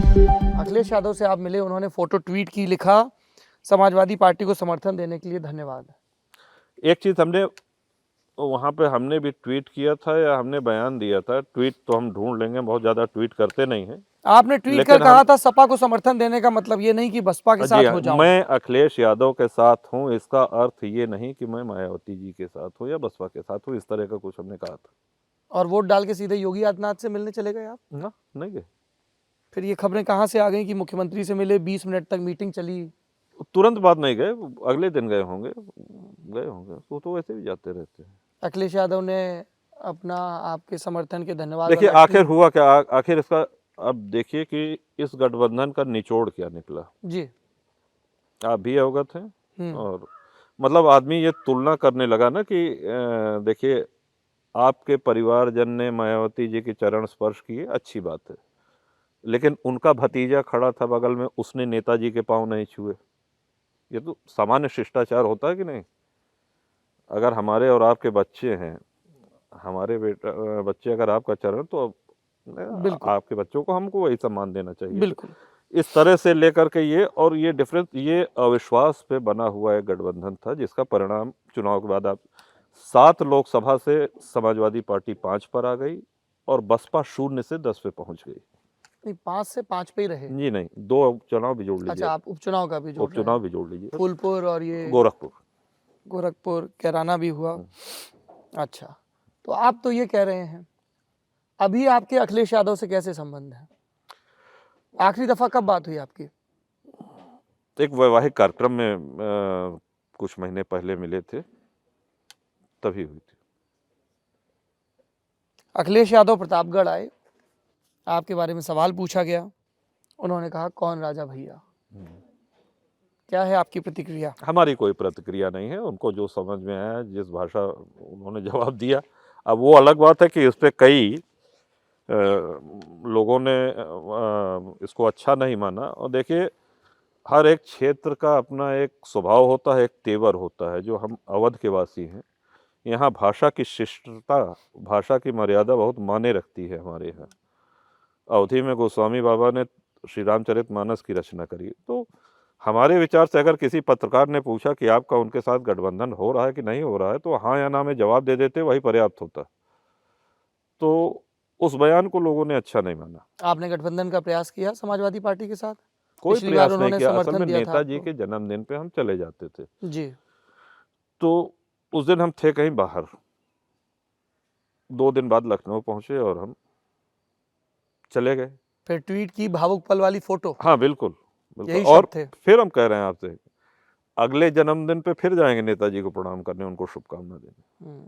अखिलेश यादव से आप मिले, उन्होंने फोटो ट्वीट की, लिखा समाजवादी पार्टी को समर्थन देने के लिए धन्यवाद। एक चीज हमने वहाँ पे हमने भी ट्वीट किया था या हमने बयान दिया था, ट्वीट तो हम ढूंढ लेंगे, बहुत ज्यादा ट्वीट करते नहीं हैं। आपने ट्वीट कर कहा था सपा को समर्थन देने का मतलब ये नहीं कि बसपा के साथ हो जाऊं। मैं अखिलेश यादव के साथ हूँ, इसका अर्थ ये नहीं कि मैं मायावती जी के साथ हूँ या बसपा के साथ हूँ, इस तरह का कुछ हमने कहा था। और वोट डाल के सीधे योगी आदित्यनाथ से मिलने चले गए आप? ना, नहीं गए। फिर ये खबरें कहाँ से आ गई कि मुख्यमंत्री से मिले, 20 मिनट तक मीटिंग चली? तुरंत बाद नहीं गए, अगले दिन गए होंगे। तो वैसे भी जाते रहते हैं। अखिलेश यादव ने अपना आपके समर्थन के धन्यवाद। देखिए आखिर हुआ क्या, आखिर इसका अब देखिए कि इस गठबंधन का निचोड़ क्या निकला जी, आप भी अवगत हैं। और मतलब आदमी ये तुलना करने लगा ना कि देखिए आपके परिवारजन ने मायावती जी के चरण स्पर्श किए, अच्छी बात है, लेकिन उनका भतीजा खड़ा था बगल में, उसने नेताजी के पांव नहीं छुए। ये तो सामान्य शिष्टाचार होता है कि नहीं? अगर हमारे और आपके बच्चे हैं, हमारे बच्चे अगर आपका चरण, तो आपके बच्चों को हमको वही सम्मान देना चाहिए। बिल्कुल। इस तरह से लेकर के ये, और ये डिफरेंस, ये अविश्वास पे बना हुआ एक गठबंधन था, जिसका परिणाम चुनाव के बाद आप 7 लोकसभा से समाजवादी पार्टी 5 पर आ गई और बसपा 0 से 10 पे पहुंच गई। नहीं, 5 से 5 पे ही रहे जी नहीं, 2 उपचुनाव भी जोड़ लीजिए। अच्छा, आप उपचुनाव का भी जोड़ रहे हैं? उपचुनाव भी जोड़ लीजिए, फूलपुर और ये गोरखपुर कैराना भी हुआ। अच्छा, तो आप तो ये कह रहे हैं, अभी आपके अखिलेश यादव से कैसे संबंध है? आखिरी दफा कब बात हुई आपकी? एक वैवाहिक कार्यक्रम में कुछ महीने पहले मिले थे, तभी हुई थी। अखिलेश यादव प्रतापगढ़ आए, आपके बारे में सवाल पूछा गया, उन्होंने कहा कौन राजा भैया। क्या है आपकी प्रतिक्रिया? हमारी कोई प्रतिक्रिया नहीं है, उनको जो समझ में आया, जिस भाषा उन्होंने जवाब दिया। अब वो अलग बात है कि इस पे कई लोगों ने इसको अच्छा नहीं माना। और देखिए हर एक क्षेत्र का अपना एक स्वभाव होता है, एक तेवर होता है। जो हम अवध के वासी हैं, यहाँ भाषा की शिष्टता, भाषा की मर्यादा बहुत मायने रखती है हमारे यहाँ। अवधि में गोस्वामी बाबा ने श्री रामचरितमानस की रचना करी, तो हमारे विचार से अगर किसी पत्रकार ने पूछा कि आपका उनके साथ गठबंधन हो रहा है कि नहीं हो रहा है, तो हाँ या ना में जवाब दे देते, वही पर्याप्त होता। तो उस बयान को लोगों ने अच्छा नहीं माना। आपने गठबंधन का प्रयास किया समाजवादी पार्टी के साथ? कोई प्रयास नहीं किया। असल में दिया नेताजी के जन्मदिन पे हम चले जाते थे जी। तो उस दिन हम थे कहीं बाहर, 2 दिन बाद लखनऊ पहुंचे और हम चले गए। फिर ट्वीट की भावुक पल वाली फोटो। हाँ बिल्कुल, यही और थे। फिर हम कह रहे हैं आपसे, अगले जन्मदिन पे फिर जाएंगे नेताजी को प्रणाम करने, उनको शुभकामना देने।